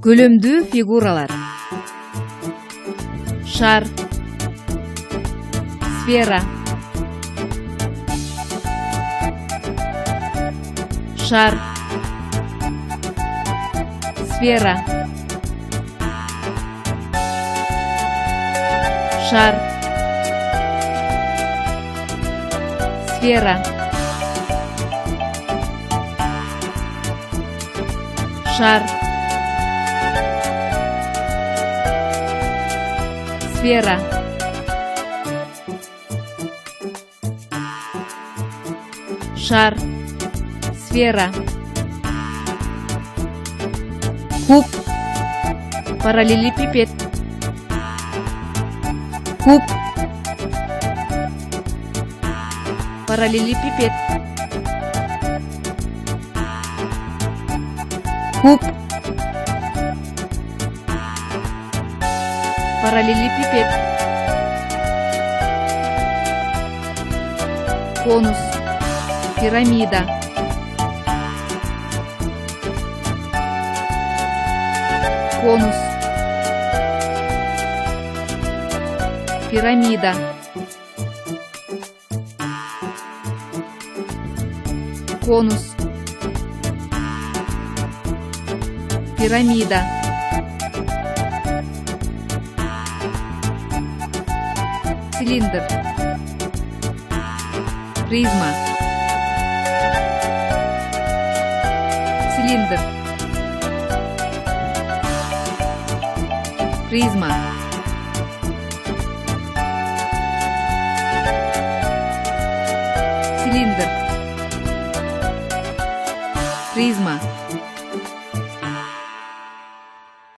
Көлөмдүү фигуралар. Шар, сфера, шар, сфера, шар, сфера, шар, сфера, шар, сфера, куб, параллелепипед, куб, параллелепипед, куб, параллелепипед, конус, пирамида, конус, пирамида, конус, пирамида, цилиндр, призма, цилиндр, призма, цилиндр, призма.